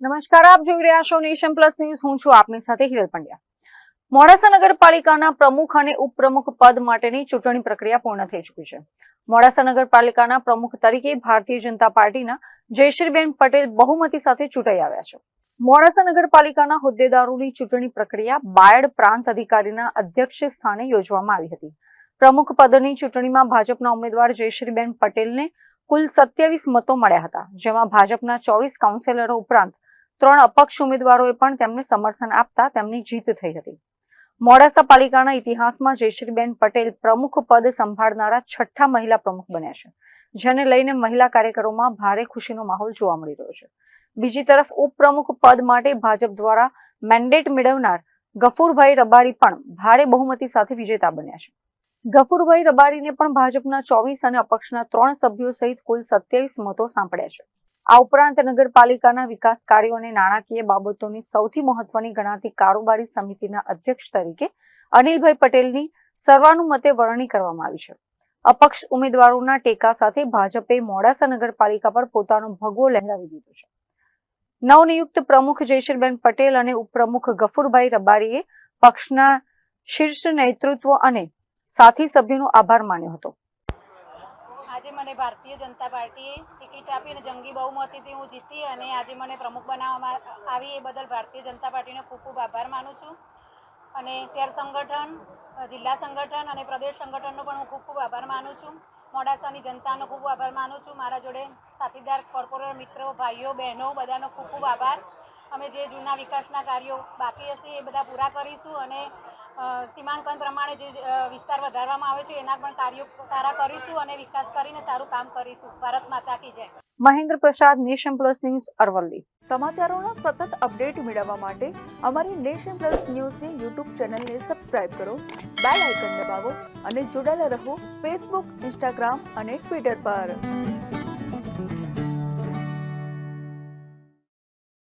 નમસ્કાર, આપ જોઈ રહ્યા છો નેશન પ્લસ ન્યૂઝ. હું છું આપની સાથે હિરલ પંડ્યા. મોડાસા નગરપાલિકાના પ્રમુખ અને ઉપપ્રમુખ પદ માટેની ચૂંટણી પ્રક્રિયા પૂર્ણ થઈ ચૂકી છે. મોડાસા નગરપાલિકાના પ્રમુખ તરીકે ભારતીય જનતા પાર્ટીના જયશ્રીબેન પટેલ બહુમતી સાથે ચૂંટાઈ આવ્યા છે. મોડાસા નગરપાલિકાના હોદ્દેદારોની ચૂંટણી પ્રક્રિયા બાયડ પ્રાંત અધિકારીના અધ્યક્ષ સ્થાને યોજવામાં આવી હતી. પ્રમુખ પદની ચૂંટણીમાં ભાજપના ઉમેદવાર જયશ્રીબેન પટેલને કુલ 27 મતો મળ્યા હતા, જેમાં ભાજપના 24 કાઉન્સિલરો ઉપરાંત 3 અપક્ષ ઉમેદવારોએ પણ તેમને સમર્થન આપતા તેમની જીત થઈ હતી. મોડાસા પાલિકાના ઇતિહાસમાં જયશ્રીબેન પટેલ પ્રમુખ પદ સંભાળનારા છઠ્ઠા મહિલા પ્રમુખ બન્યા છે, જેને લઈને મહિલા કાર્યકરોમાં ભારે ખુશીનો માહોલ જોવા મળી રહ્યો છે. બીજી તરફ ઉપપ્રમુખ પદ માટે ભાજપ દ્વારા મેન્ડેટ મેળવનાર ગફુરભાઈ રબારી પણ ભારે બહુમતી સાથે વિજેતા બન્યા છે. ગફુરભાઈ રબારીને પણ ભાજપના 24 અને અપક્ષના 3 સભ્યો સહિત કુલ 27 મતો સાંપડ્યા છે. આ ઉપરાંત નગરપાલિકાના વિકાસ કાર્યો અને નાણાકીય બાબતોની સૌથી મહત્વની ગણાતી કારોબારી સમિતિના અધ્યક્ષ તરીકે અનિલભાઈ પટેલની સર્વાનુમતે વરણી કરવામાં આવી છે. અપક્ષ ઉમેદવારોના ટેકા સાથે ભાજપે મોડાસા નગરપાલિકા પર પોતાનો ભગવો લહેરાવી દીધો છે. નવનિયુક્ત પ્રમુખ જયશ્રીબેન પટેલ અને ઉપપ્રમુખ ગફુરભાઈ રબારીએ પક્ષના શીર્ષ નેતૃત્વ અને સાથી સભ્યોનો આભાર માન્યો હતો. આજે મને ભારતીય જનતા પાર્ટીએ ટિકિટ આપી અને જંગી બહુમતીથી હું જીતી અને આજે મને પ્રમુખ બનાવવામાં આવી એ બદલ ભારતીય જનતા પાર્ટીનો ખૂબ ખૂબ આભાર માનું છું. અને શહેર સંગઠન, જિલ્લા સંગઠન અને પ્રદેશ સંગઠનનો પણ હું ખૂબ ખૂબ આભાર માનું છું. મોડાસાની જનતાનો ખૂબ આભાર માનું છું. મારા જોડે સાથીદાર, કોર્પોરેટર મિત્રો, ભાઈઓ બહેનો બધાનો ખૂબ ખૂબ આભાર. અમે જે જૂના વિકાસના કાર્યો બાકી હશે એ બધા પૂરા કરીશું અને સીમાંકન પ્રમાણે જે વિસ્તાર વધારવામાં આવે છે એના પણ કાર્યો સારા કરીશું અને વિકાસ કરીને સારું કામ કરીશું. ભારત માતા કી જય. મહેન્દ્ર પ્રસાદ, નેશન પ્લસ ન્યૂઝ, અરવલ્લી. સમાચારોના સતત અપડેટ મેળવવા માટે અમારી નેશન પ્લસ ન્યૂઝની યુટ્યુબ ચેનલને સબસ્ક્રાઇબ કરો, બેલ આઇકન દબાવો અને જોડાયેલા રહો ફેસબુક, ઇન્સ્ટાગ્રામ અને ટ્વિટર પર.